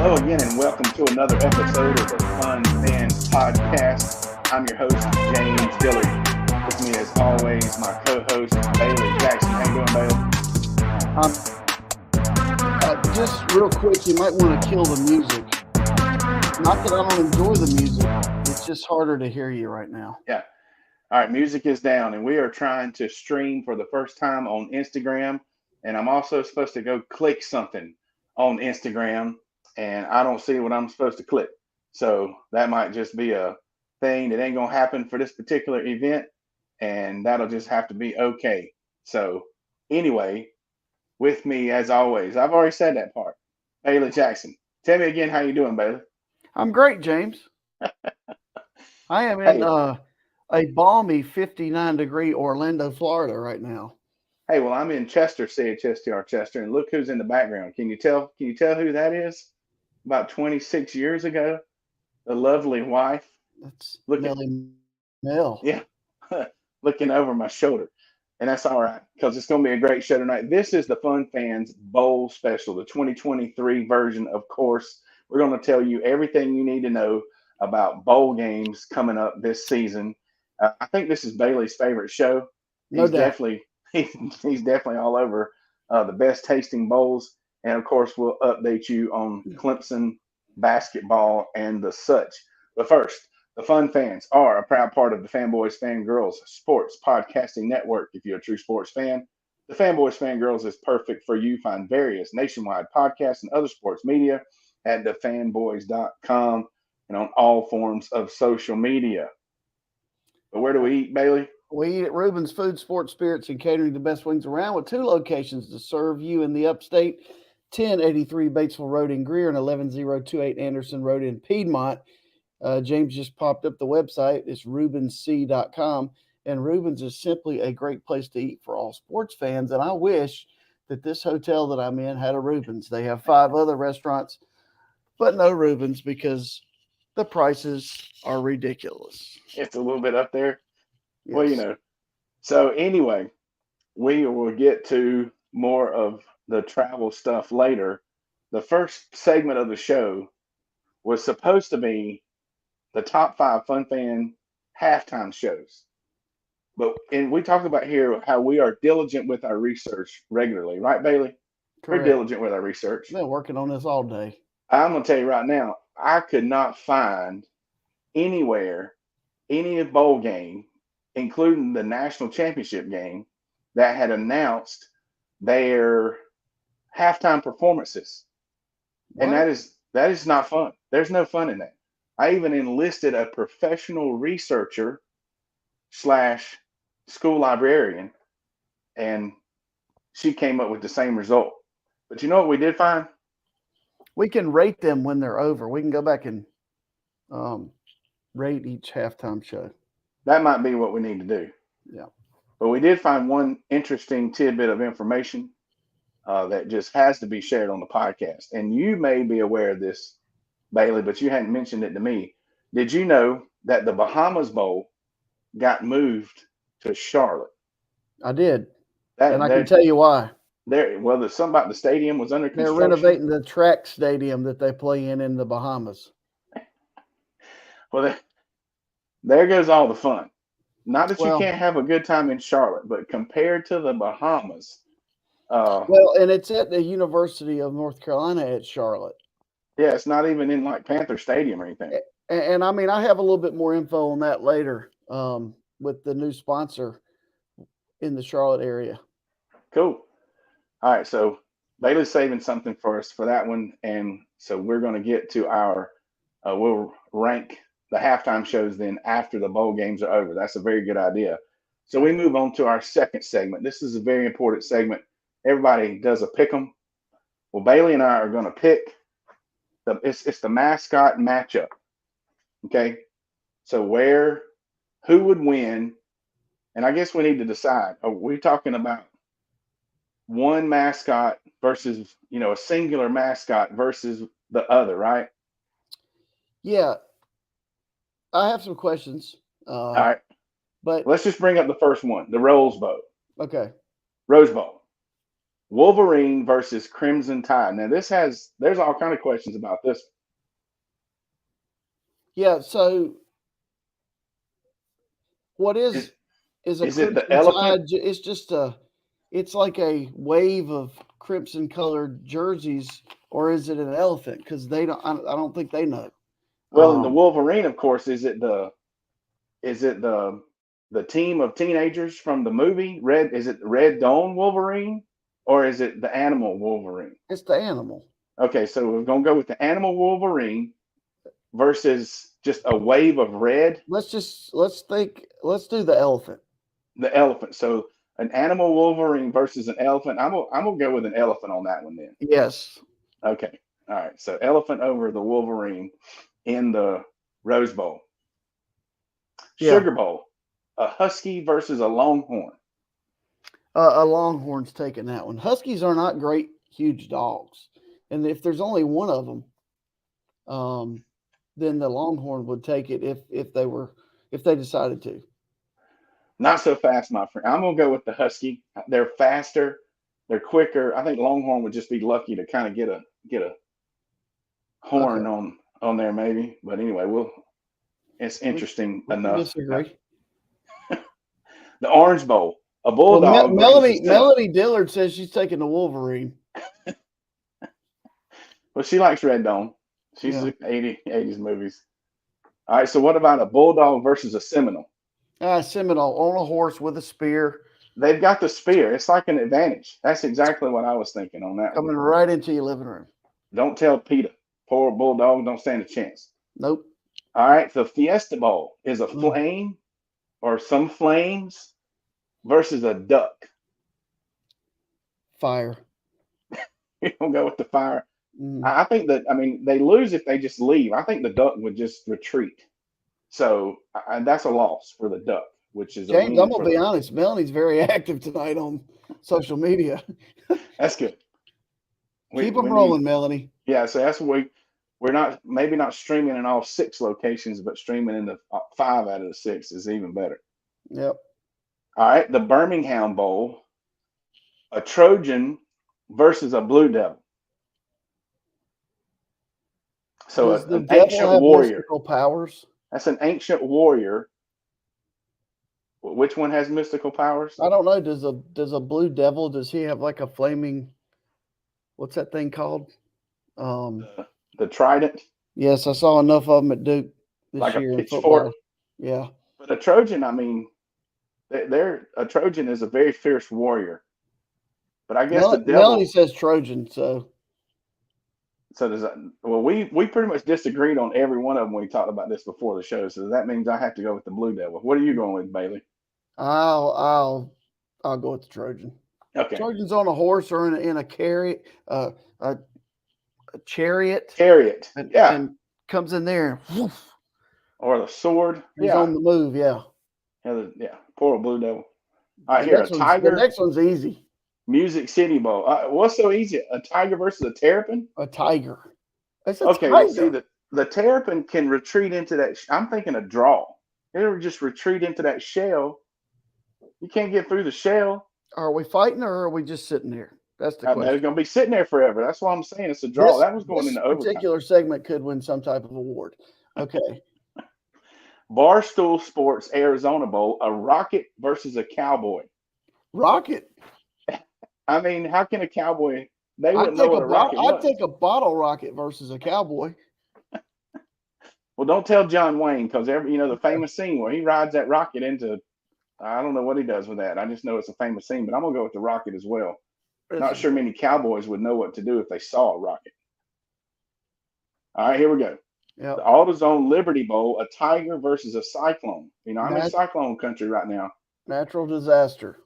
Hello again, and welcome to another episode of the Fun Fans Podcast. I'm your host, James Dillard. With me, as always, my co-host, Bailey Jackson. How you doing, Bailey? Just real quick, you might want to kill the music. Not that I don't enjoy the music. It's just harder to hear you right now. Yeah. All right, music is down, and we are trying to stream for the first time on Instagram. And I'm also supposed to go click something on Instagram, and I don't see what I'm supposed to click. So that might just be a thing that ain't gonna happen for this particular event, and that'll just have to be okay. So anyway, with me as always, I've already said that part. Bailey Jackson. Tell me again how you doing, Bailey. I'm great, James. I am in Hey, a balmy 59-degree Orlando, Florida right now. hey, well, I'm in Chester, CHSTR Chester, and look who's in the background. Can you tell? Can you tell who that is? About 26 years ago, the lovely wife. That's Look at, Melly Mel. yeah, looking over my shoulder. And that's all right because it's going to be a great show tonight. This is the Fun Fans Bowl Special, the 2023 version, of course. We're going to tell you everything you need to know about bowl games coming up this season. I think this is Bailey's favorite show. No He's doubt. definitely he's definitely all over the best tasting bowls, and of course we'll update you on Clemson basketball and the such. But first, the Fun Fans are a proud part of the Fanboys Fangirls Sports Podcasting Network. If you're a true sports fan, the Fanboys Fangirls is perfect for you. Find various nationwide podcasts and other sports media at thefanboys.com and on all forms of social media. But where do we eat, Bailey? We eat at Reuben's Food, Sports, Spirits, and Catering, the best wings around, with 2 locations to serve you in the upstate: 1083 Batesville Road in Greer and 11028 Anderson Road in Piedmont. James just popped up the website. It's RubensC.com. And Rubens is simply a great place to eat for all sports fans. And I wish that this hotel that I'm in had a Rubens. They have 5 other restaurants, but no Rubens because the prices are ridiculous. It's a little bit up there. Well, Yes. So anyway, we will get to more of the travel stuff later. The first segment of the show was supposed to be the top 5 Fun Fan halftime shows. And we talked about here how we are diligent with our research regularly, right, Bailey? We're Correct. diligent with our research. Been working on this all day. I'm gonna tell you right now, I could not find anywhere any bowl game, including the national championship game, that had announced their halftime performances. And What? that is not fun. There's no fun in that. I even enlisted a professional researcher slash school librarian, and she came up with the same result. But you know what we did find? We can rate them when they're over. We can go back and rate each halftime show. That might be what we need to do. Yeah. But we did find one interesting tidbit of information that just has to be shared on the podcast. And you may be aware of this, Bailey, but you hadn't mentioned it to me. Did you know that the Bahamas Bowl got moved to Charlotte? I did. That And I can that tell you why. there's something about the stadium was under They're construction. renovating the track stadium that they play in the Bahamas. Well, there goes all the fun. Not that you Well, can't have a good time in Charlotte, but compared to the Bahamas, uh, and it's at the University of North Carolina at Charlotte. yeah, it's not even in like Panther Stadium or anything. And I mean, I have a little bit more info on that later with the new sponsor in the Charlotte area. Cool. All right, so Bailey's saving something for us for that one, and so we're going to get to our. We'll rank the halftime shows then after the bowl games are over. That's a very good idea. So we move on to our second segment. This is a very important segment. Everybody does a pick 'em. Well, Bailey and I are going to pick it's the mascot matchup. Okay, so who would win? And I guess we need to decide. Are we talking about one mascot versus a singular mascot versus the other, right? Yeah, I have some questions. All right. But Let's just bring up the first one, the Rose Bowl. okay. Rose Bowl. Wolverine versus Crimson Tide. Now there's all kind of questions about this. Yeah. So what Is is a is it the crimson elephant? tide? It's just it's like a wave of crimson colored jerseys, or is it an elephant? Because they don't. I don't think they know. Well, in the Um, Wolverine, of course, is it the team of teenagers from the movie Red? Is it Red Dawn Wolverine, or is it the animal Wolverine? it's the animal. Okay, so we're gonna go with the animal Wolverine versus just a wave of red, Let's think. Let's do the elephant. the elephant. So an animal Wolverine versus an elephant. I'm gonna go with an elephant on that one then. Yes. Okay, all right. So elephant over the Wolverine in the Rose Bowl. Yeah. Sugar Bowl, a husky versus a longhorn. A longhorn's taking that one. Huskies are not great, huge dogs, and if there's only one of them, um, then the longhorn would take it if they decided to. Not so fast, my friend. I'm gonna go with the husky. They're faster, they're quicker. I think longhorn would just be lucky to kind of get a Okay. horn on there maybe. But anyway, it's interesting We can enough. disagree. The Orange Bowl, a Well, bulldog versus a cinnamon. Melanie Dillard says she's taking the Wolverine. Well, she likes Red Dawn. She's Yeah. the 80s movies. All right, so what about a bulldog versus a Seminole? Seminole on a horse with a spear They've got the spear. It's like an advantage. That's exactly what I was thinking on that one. coming right into your living room. Don't tell PETA. Poor bulldog don't stand a chance. Nope. All right, the Fiesta Bowl is a Mm. flame or some flames versus a duck. Fire. You don't go with the fire. Mm. I think that, I mean, they lose if they just leave. I think the duck would just retreat. So that's a loss for the duck, which is a James, I'm win gonna for be the. honest. Melanie's very active tonight on social media. That's good. Keep them We need, rolling, Melanie. yeah. So that's what we're not maybe not streaming in all 6 locations, but streaming in the 5 out of the 6 is even better. Yep. All right, the Birmingham Bowl, a Trojan versus a Blue Devil. So Does the an devil ancient have warrior. mystical powers? That's an ancient warrior. Which one has mystical powers? I don't know. Does a blue devil? Does he have like a flaming? What's that thing called? The trident, Yes, I saw enough of them at Duke this like a year in pitchfork. football. Yeah. But a Trojan, I mean, they're a Trojan is a very fierce warrior. But I guess the Melanie devil. says Trojan, so So does that? Well, we pretty much disagreed on every one of them when we talked about this before the show. So that means I have to go with the Blue Devil. What are you going with, Bailey? I'll go with the Trojan. Okay, Trojan's on a horse or in a carriot, a chariot, Chariot. Yeah, and comes in there. And woof, or the sword. he's Yeah, on the move. Yeah. yeah. Poor Blue Devil. All right, here a The Tiger next one's easy. Music City Bowl. What's so easy? A tiger versus a terrapin? A tiger. It's a Okay, well, see tiger. the terrapin can retreat into that. I'm thinking a draw. It'll just retreat into that shell. You can't get through the shell. Are we fighting or are we just sitting there? That's the They're question. going to be sitting there forever. That's why I'm saying it's a draw. That was going This into overtime. particular segment could win some type of award. Okay. Barstool Sports Arizona Bowl, a Rocket versus a Cowboy. Rocket. I mean, how can a Cowboy? They wouldn't know what a rocket I'd was. take a bottle rocket versus a cowboy. Well, don't tell John Wayne because the famous scene where he rides that rocket into. I don't know what he does with that. I just know it's a famous scene, but I'm gonna go with the rocket as well. Not sure many Cowboys would know what to do if they saw a rocket. All right, here we go. Yep. The AutoZone Liberty Bowl, a Tiger versus a Cyclone. I'm in Cyclone country right now. Natural disaster.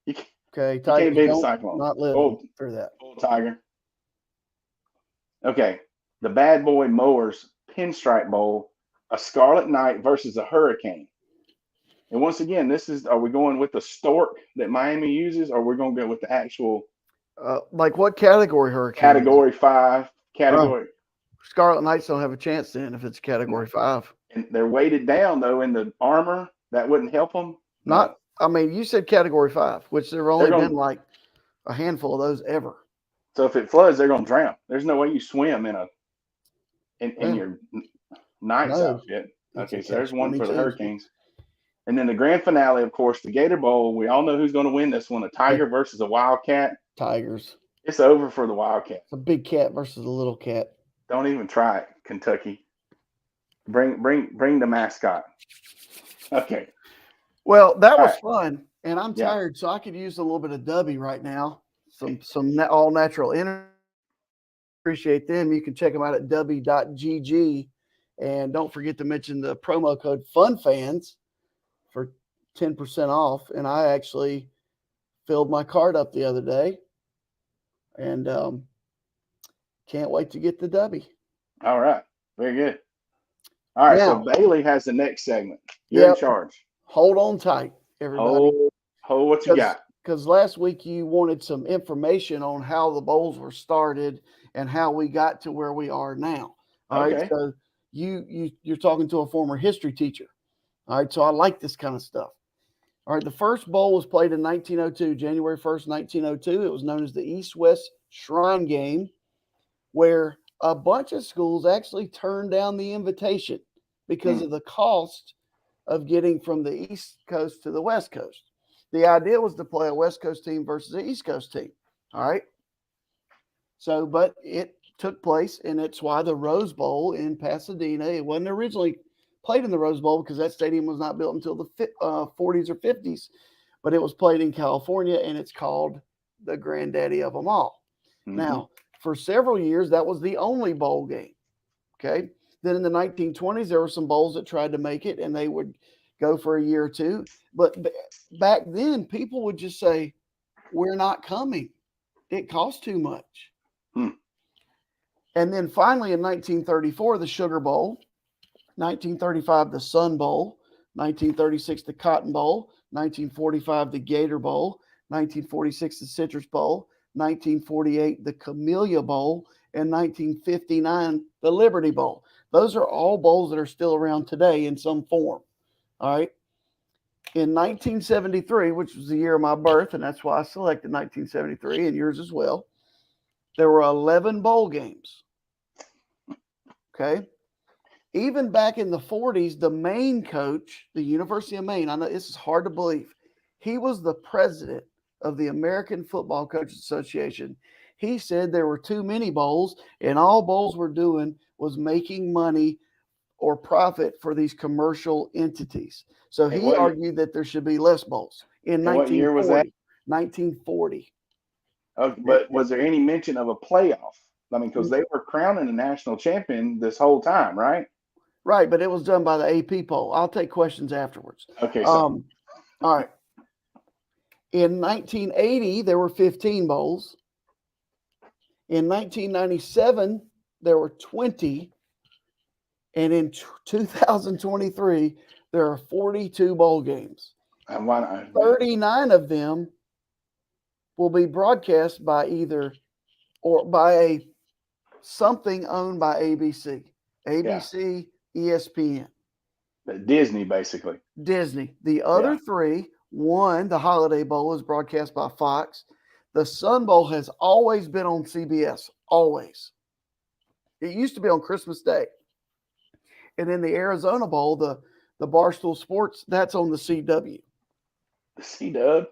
You Tigers can't beat a don't Cyclone. not live through that. Old Tiger. Okay, the Bad Boy Mowers Pinstripe Bowl, a Scarlet Knight versus a Hurricane. And once again, are we going with the stork that Miami uses, or we're going to go with the actual Like what category hurricane? Category 5 category? Scarlet Knights don't have a chance then if it's Category 5. And they're weighted down though in the armor. That wouldn't help them. I mean, you said Category 5, which there have only been like a handful of those ever. So if it floods, they're gonna drown. There's no way you swim in Well, your Knights no, outfit. it's a Okay, so there's catch one twenty for the two. Hurricanes. And then the grand finale, of course, the Gator Bowl. We all know who's going to win this one: a Tiger versus a Wildcat. Tigers. It's over for the Wildcat. It's a big cat versus a little cat. Don't even try it, Kentucky. Bring the mascot. Okay. Well, that All was right. fun, and I'm Yeah. tired, so I could use a little bit of Dubby right now. Some all natural energy. Appreciate them. You can check them out at dubby.gg, and don't forget to mention the promo code FUNFANS for 10% off. And I actually filled my card up the other day, and can't wait to get the Dubby. All right. Very good. All right. So Now, Bailey has the next segment. You're in charge. hold on tight, everybody. Hold what you got. Because last week you wanted some information on how the bowls were started and how we got to where we are now. All right. So you're talking to a former history teacher. All right. So I like this kind of stuff. All right. The first bowl was played in 1902, January 1st, 1902. It was known as the East-West Shrine Game, where a bunch of schools actually turned down the invitation because of the cost of getting from the East Coast to the West Coast. The idea was to play a West Coast team versus an East Coast team. All right. So, but it took place, and it's why the Rose Bowl in Pasadena, it wasn't originally played in the Rose Bowl because that stadium was not built until the 40s or 50s, but it was played in California, and it's called the granddaddy of them all. Mm-hmm. Now, for several years, that was the only bowl game. Okay. Then in the 1920s, there were some bowls that tried to make it, and they would go for a year or two. But back then, people would just say, we're not coming. It costs too much. And then finally in 1934, the Sugar Bowl, 1935, the Sun Bowl, 1936, the Cotton Bowl, 1945, the Gator Bowl, 1946, the Citrus Bowl, 1948, the Camellia Bowl, and 1959, the Liberty Bowl. Those are all bowls that are still around today in some form. All right. In 1973, which was the year of my birth, and that's why I selected 1973 and yours as well, there were 11 bowl games. Okay. Even back in the 40s, the Maine coach, the University of Maine, I know this is hard to believe, he was the president of the American Football Coaches Association. He said there were too many bowls, and all bowls were doing was making money or profit for these commercial entities. So he argued that there should be less bowls. In 1940, what year was that? 1940. Okay, but was there any mention of a playoff? I mean, because they were crowning a national champion this whole time, right? Right, but it was done by the AP poll. I'll take questions afterwards. Okay. So. All right. In 1980, there were 15 bowls. In 1997, there were 20. And in 2023, there are 42 bowl games. 39 of them will be broadcast by either or by something owned by ABC. ABC, ESPN. Disney, basically. Disney. The other three, one, the Holiday Bowl, is broadcast by Fox. The Sun Bowl has always been on CBS. Always. It used to be on Christmas Day. And then the Arizona Bowl, the Barstool Sports, that's on the CW. The CW?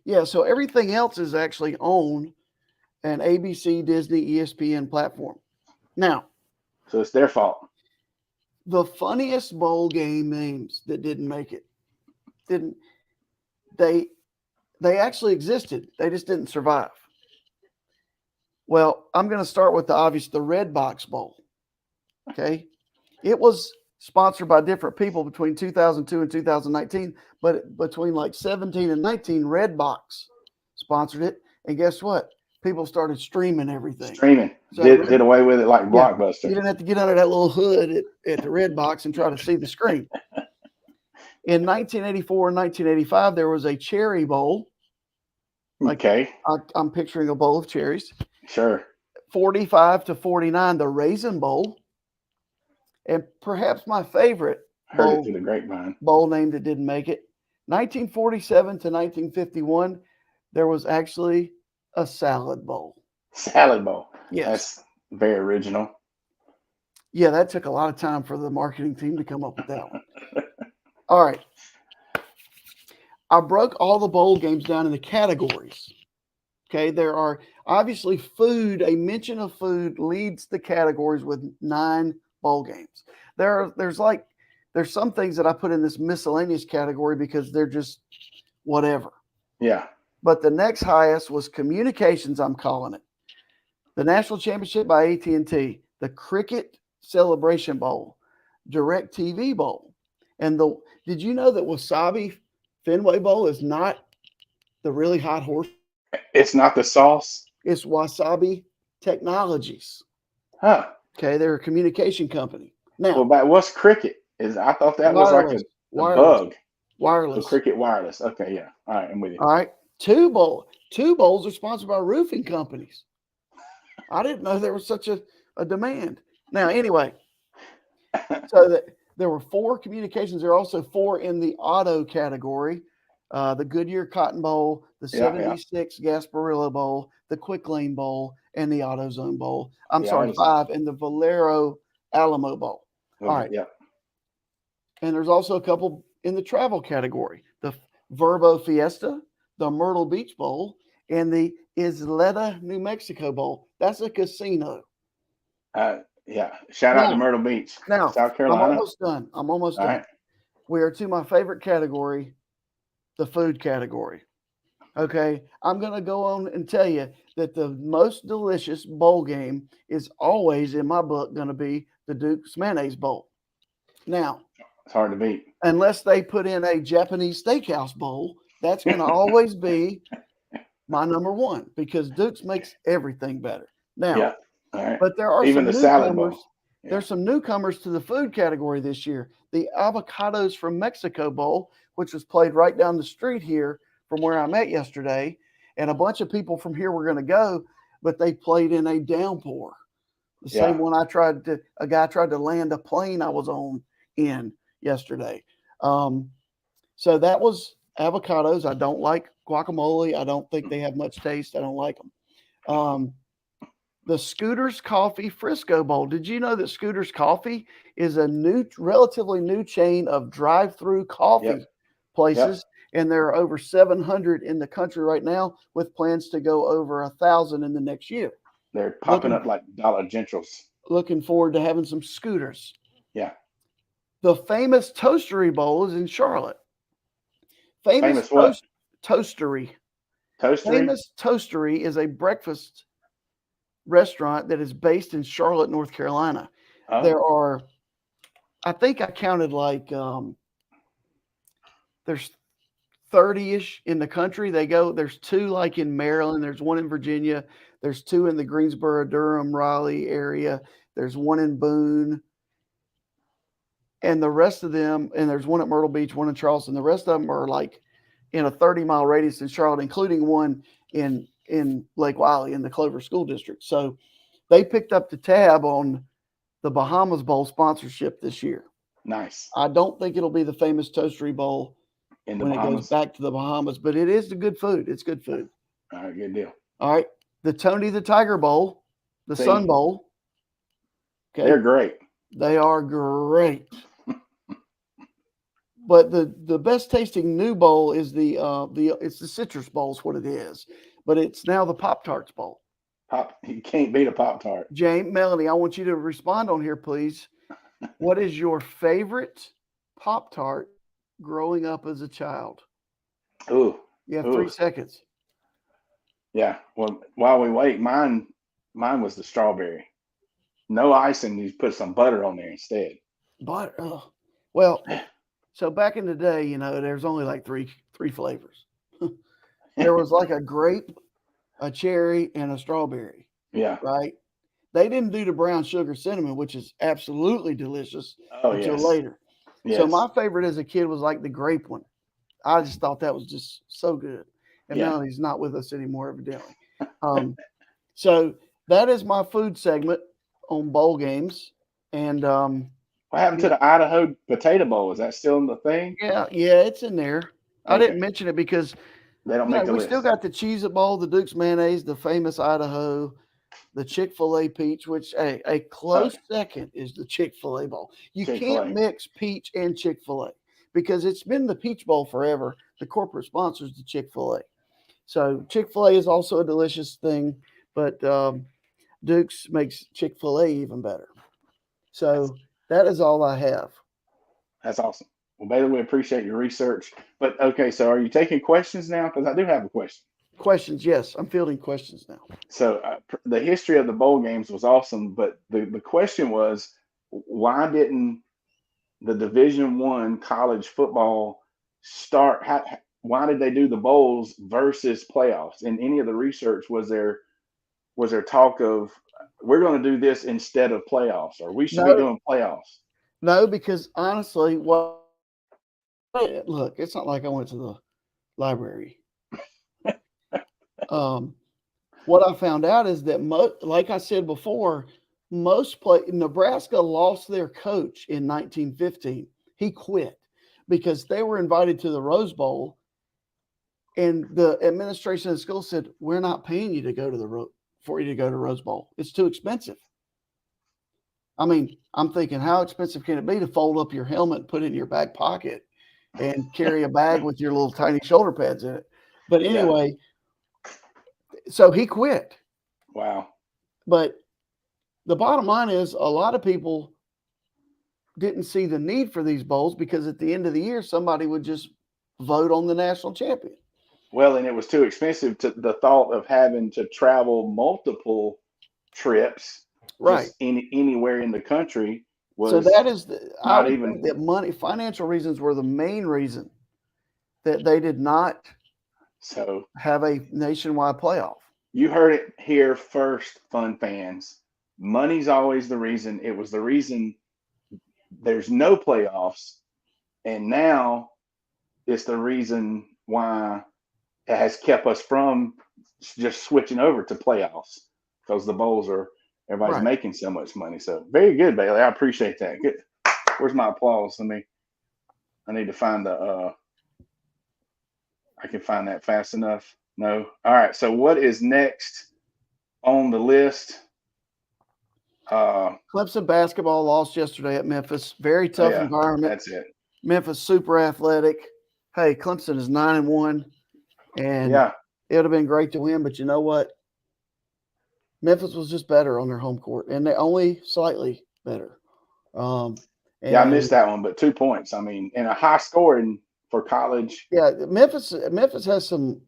Yeah, so everything else is actually on an ABC, Disney, ESPN platform. Now. So it's their fault. The funniest bowl game names that didn't make it. They actually existed. They just didn't survive. Well, I'm going to start with the obvious, the Red Box Bowl. Okay. It was sponsored by different people between 2002 and 2019, but between like 17 and 19, Redbox sponsored it. And guess what? People started streaming everything. So did away with it like Blockbuster. You didn't have to get under that little hood at the Redbox and try to see the screen. In 1984 and 1985, there was a Cherry Bowl. I'm picturing a bowl of cherries. Sure. 45 to 49, the Raisin Bowl. And perhaps my favorite heard it through the grapevine bowl name that didn't make it. 1947 to 1951, there was actually a salad bowl. Salad bowl. Yes. That's very original. Yeah, that took a lot of time for the marketing team to come up with that one. All right. I broke all the bowl games down into categories. Okay, there are obviously food, a mention of food leads the categories with 9 bowl games. There's some things that I put in this miscellaneous category because they're just whatever. Yeah. But the next highest was communications, I'm calling it. The National Championship by AT&T, the Cricket Celebration Bowl, Direct TV Bowl. And did you know that Wasabi Fenway Bowl is not the really hot horse? It's not the sauce. It's Wasabi Technologies. Huh. Okay, they're a communication company. Now, Well, but what's Cricket? I thought that was like a bug. Wireless. So Cricket Wireless. Okay, yeah. All right, I'm with you. All right. Two bowls are sponsored by roofing companies. I didn't know there was such a demand. Now, anyway, so there were 4 communications. There are also 4 in the auto category. The Goodyear Cotton Bowl, the 76 Gasparillo Bowl, the Quick Lane Bowl, and the AutoZone Bowl. I'm sorry, 5, and the Valero Alamo Bowl. All right. Yeah. And there's also a couple in the travel category. The Verbo Fiesta, the Myrtle Beach Bowl, and the Isleta, New Mexico Bowl. That's a casino. Yeah. Shout out to Myrtle Beach, South Carolina. I'm almost done. Right. We are to my favorite category, the food category. Okay. I'm going to go on and tell you that the most delicious bowl game is always, in my book, going to be the Duke's Mayonnaise Bowl. Now, it's hard to beat. Unless they put in a Japanese steakhouse bowl, that's going to always be my number one because Duke's makes everything better. Now, but there are even some the salad bowl. Yeah. There's some newcomers to the food category this year. The Avocados from Mexico Bowl, which was played right down the street here from where I'm at yesterday, and a bunch of people from here were going to go, but they played in a downpour. The same one a guy tried to land a plane I was on in yesterday. So that was avocados. I don't like guacamole. I don't think they have much taste. I don't like them. The Scooters Coffee Frisco Bowl. Did you know that Scooters Coffee is a relatively new chain of drive-through coffee places? And there are over 700 in the country right now with plans to go over 1,000 in the next year. They're popping up like Dollar Generals. Looking forward to having some Scooters. Yeah. The famous Toastery Bowl is in Charlotte. Famous what? Toastery. Toastery? Famous Toastery is a breakfast restaurant that is based in Charlotte, North Carolina. Oh. There are, I think I counted like, there's 30-ish in the country. There's 2 like in Maryland. There's 1 in Virginia. There's 2 in the Greensboro, Durham, Raleigh area. There's 1 in Boone. And the rest of them, and there's 1 at Myrtle Beach, 1 in Charleston. The rest of them are like in a 30-mile radius in Charlotte, including 1 in Lake Wiley in the Clover School District. So they picked up the tab on the Bahamas Bowl sponsorship this year. Nice. I don't think it'll be the famous Toastery Bowl when it goes back to the Bahamas, but it is the good food. It's good food. All right, good deal. All right. The Tony the Tiger Bowl, the Sun Bowl. Okay. They're great. They are great. But the best tasting new bowl is it's the Citrus Bowl is what it is. But it's now the Pop-Tarts Bowl. You can't beat a Pop-Tart. Melanie, I want you to respond on here, please. What is your favorite Pop-Tart growing up as a child? Ooh. You have 3 seconds. Yeah. Well, while we wait, mine was the strawberry. No icing. You put some butter on there instead. Butter. Well, so back in the day, there's only like three flavors. There was like a grape, a cherry, and a strawberry. Yeah. Right? They didn't do the brown sugar cinnamon, which is absolutely delicious until later. Yes. So my favorite as a kid was like the grape one. I just thought that was just so good. And now he's not with us anymore, evidently. So that is my food segment on bowl games. And what happened to the Idaho Potato Bowl? Is that still in the thing? Yeah, it's in there. Okay. I didn't mention it because They don't You know, make the we still list. got the Cheez-It Bowl, the Duke's Mayonnaise, the famous Idaho, the Chick-fil-A peach, which a close second is the Chick-fil-A bowl. You can't Chick-fil-A. mix peach and Chick-fil-A because it's been the Peach Bowl forever. The corporate sponsors the Chick-fil-A. So Chick-fil-A is also a delicious thing, but Duke's makes Chick-fil-A even better. So that is all I have. That's awesome. Well, Bailey, we appreciate your research. But okay, so are you taking questions now? Because I do have a question. Questions? Yes, I'm fielding questions now. So the history of the bowl games was awesome, but the question was, why didn't the Division I college football start? Why did they do the bowls versus playoffs? In any of the research, was there talk of we're going to do this instead of playoffs, or we should be No, doing playoffs? no, because honestly, look, it's not like I went to the library. What I found out is that, like I said before, Nebraska lost their coach in 1915. He quit because they were invited to the Rose Bowl, and the administration of the school said, "We're not paying you to go to for you to go to Rose Bowl. It's too expensive." I mean, I'm thinking, how expensive can it be to fold up your helmet, put it in your back pocket, and carry a bag with your little tiny shoulder pads in it? But Yeah. anyway, so he quit. Wow. But the bottom line is a lot of people didn't see the need for these bowls because at the end of the year, somebody would just vote on the national champion. Well, and it was too expensive to the thought of having to travel multiple trips Right. just anywhere in the country So was that is, I not would even. think that financial reasons were the main reason that they did not So have a nationwide playoff. you heard it here first, Fun fans. Money's always the reason. It was the reason there's no playoffs, and now it's the reason why it has kept us from just switching over to playoffs because the bowls are everybody's Right. making so much money. So very good, Bailey. I appreciate that. Good. Where's my applause? I need to find the I can find that fast enough. No. All right. So what is next on the list? Clemson basketball lost yesterday at Memphis. Very Oh tough yeah, environment. that's it. Memphis super athletic. Hey, Clemson is 9-1, and Yeah. it would have been great to win, but you know what? Memphis was just better on their home court, and they only slightly better. Yeah, I And missed that one, but 2 points. I mean, and a high scoring for college. yeah, Memphis has some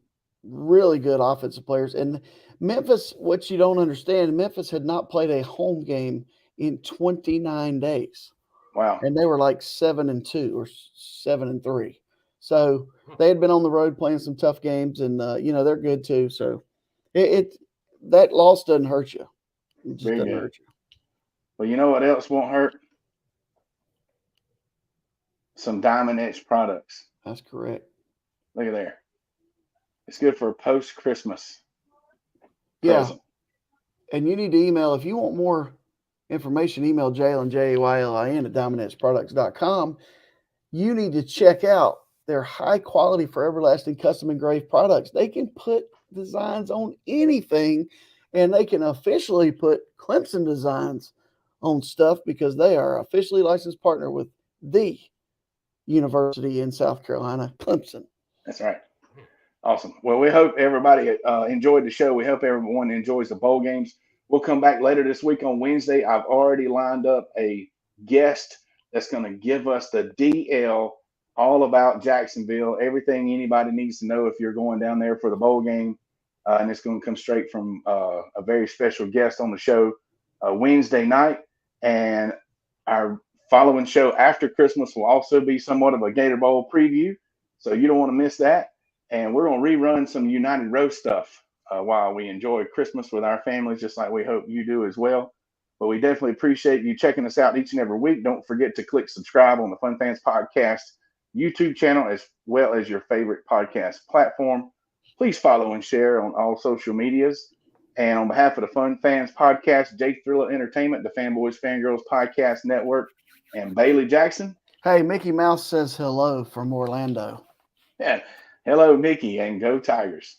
really good offensive players. And Memphis, what you don't understand, Memphis had not played a home game in 29 days. Wow. And they were like 7-2 or 7-3. So they had been on the road playing some tough games, and they're good too. So that loss doesn't hurt you. It just Very doesn't good. hurt you. Well, you know what else won't hurt? Some Diamond Edge products. That's correct. Look at there. It's good for a post Christmas Yeah. present. And you need to email if you want more information, email Jaylin, Jaylin at diamondedgeproducts.com. You need to check out their high quality for everlasting custom engraved products. They can put designs on anything, and they can officially put Clemson designs on stuff because they are officially licensed partner with the university in South Carolina, Clemson. That's right. Awesome. Well, we hope everybody enjoyed the show. We hope everyone enjoys the bowl games. We'll come back later this week on Wednesday. I've already lined up a guest that's going to give us the DL all about Jacksonville, everything anybody needs to know if you're going down there for the bowl game. And it's going to come straight from a very special guest on the show Wednesday night. And our following show after Christmas will also be somewhat of a Gator Bowl preview. So you don't want to miss that. And we're going to rerun some United Row stuff while we enjoy Christmas with our families, just like we hope you do as well. But we definitely appreciate you checking us out each and every week. Don't forget to click subscribe on the Fun Fans Podcast YouTube channel, as well as your favorite podcast platform. Please follow and share on all social medias. And on behalf of the Fun Fans Podcast, Jake Thriller Entertainment, the Fanboys Fangirls Podcast Network, and Bailey Jackson. Hey, Mickey Mouse says hello from Orlando. Yeah, Hello, Mickey, and go Tigers.